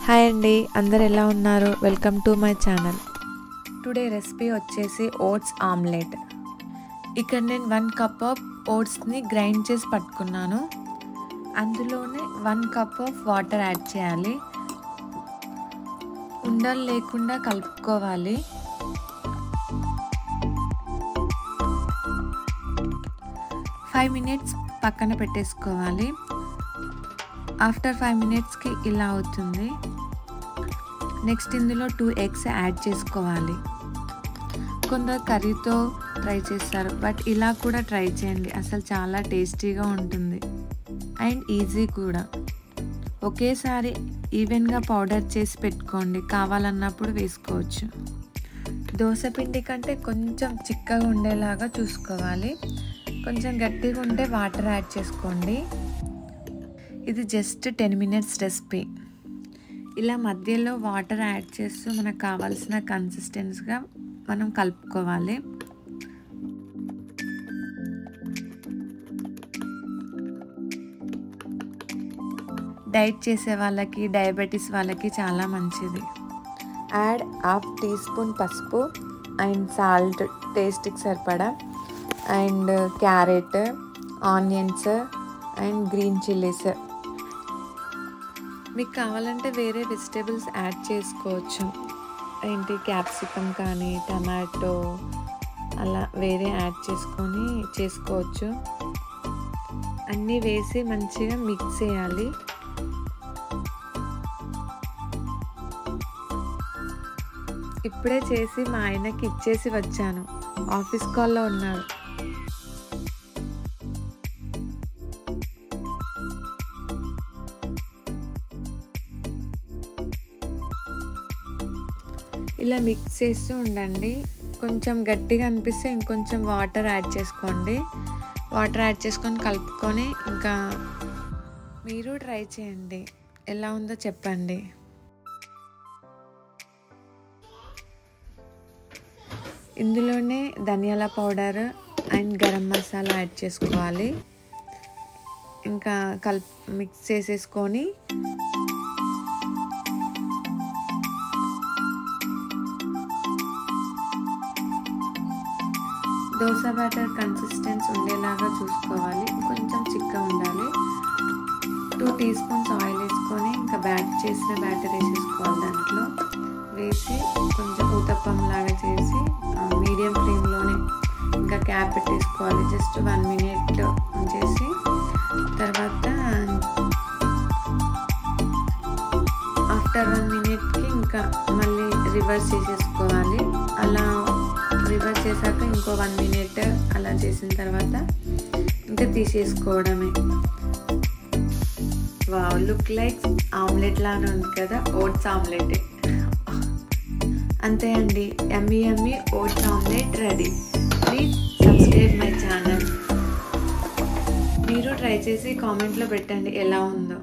Hi అండి, అందరు ఎలా ఉన్నారు? Welcome to my channel. Today recipe వచ్చేసి ఓట్స్ ఆమ్లెట్. ఇక్కడ నేను 1 కప్ ఆఫ్ ఓట్స్ని గ్రైండ్ చేసి పట్టుకున్నాను. అందులోనే 1 కప్ ఆఫ్ వాటర్ యాడ్ చేయాలి. ఉండలు లేకుండా కలుపుకోవాలి. ఫైవ్ మినిట్స్ పక్కన పెట్టేసుకోవాలి. ఆఫ్టర్ 5 మినిట్స్కి ఇలా అవుతుంది. నెక్స్ట్ ఇందులో 2 ఎగ్స్ యాడ్ చేసుకోవాలి. కొందరు కర్రీతో ట్రై చేస్తారు, బట్ ఇలా కూడా ట్రై చేయండి. అసలు చాలా టేస్టీగా ఉంటుంది అండ్ ఈజీ కూడా. ఒకేసారి ఈవెన్గా పౌడర్ చేసి పెట్టుకోండి, కావాలన్నప్పుడు వేసుకోవచ్చు. దోసపిండి కంటే కొంచెం చిక్కగా ఉండేలాగా చూసుకోవాలి. కొంచెం గట్టిగా ఉంటే వాటర్ యాడ్ చేసుకోండి. ఇది జస్ట్ 10 మినిట్స్ రెసిపీ. ఇలా మధ్యలో వాటర్ యాడ్ చేస్తూ మనకు కావాల్సిన కన్సిస్టెన్సీగా మనం కలుపుకోవాలి. డైట్ చేసే వాళ్ళకి, డయాబెటీస్ వాళ్ళకి చాలా మంచిది. యాడ్ 1/2 టీ స్పూన్ పసుపు అండ్ సాల్ట్ టేస్ట్కి సరిపడా, and carrot, onions and green chillies. మీకు కావాలంటే వేరే వెజిటేబుల్స్ యాడ్ చేసుకోవచ్చు. ఏంటి క్యాప్సికమ్ కానీ టమాటో అలా వేరే యాడ్ చేసుకోవచ్చు. అన్నీ వేసి మంచిగా మిక్స్ చేయాలి. ఇప్పుడే చేసి మా ఆయనకి ఇచ్చేసి వచ్చాను. ఆఫీస్ కాల్లో ఉన్నాడు. ఇలా మిక్స్ చేస్తూ ఉండండి. కొంచెం గట్టిగా అనిపిస్తే ఇంకొంచెం వాటర్ యాడ్ చేసుకోండి. వాటర్ యాడ్ చేసుకొని కలుపుకొని ఇంకా మీరు ట్రై చేయండి. ఎలా ఉందో చెప్పండి. ఇందులోనే ధనియాల powder and garam masala add చేసుకోవాలి. ఇంకా మిక్స్ చేసేసుకొని దోస బ్యాటర్ కన్సిస్టెన్సీ ఉండేలాగా చూసుకోవాలి. కొంచెం చిక్కగా ఉండాలి. 2 టీ స్పూన్స్ ఆయిల్ వేసుకొని ఇంకా చేసిన బ్యాటర్ వేసేసుకోవాలి. దాంట్లో వేసి కొంచెం ఊతప్పం లాగా చేసి మీడియం ఫ్లేమ్లోనే ఇంకా క్యాప్ పెట్టేసుకోవాలి. జస్ట్ 1 మినిట్ ఉంచేసి తర్వాత ఆఫ్టర్ 1 మినిట్కి ఇంకా మళ్ళీ రివర్స్ చేసేసుకోవాలి. అలా రివర్స్ చేశాక ఇంకో 1 మినిట్ అలా చేసిన తర్వాత ఇంకా తీసేసుకోవడమే. వావ్, లుక్ లైక్ ఆమ్లెట్ లాగా ఉంది కదా. Oats omelette. అంతే అండి, yummy yummy oats omelette ready. Please subscribe my channel. మీరు ట్రై చేసి కామెంట్లో పెట్టండి ఎలా ఉందో.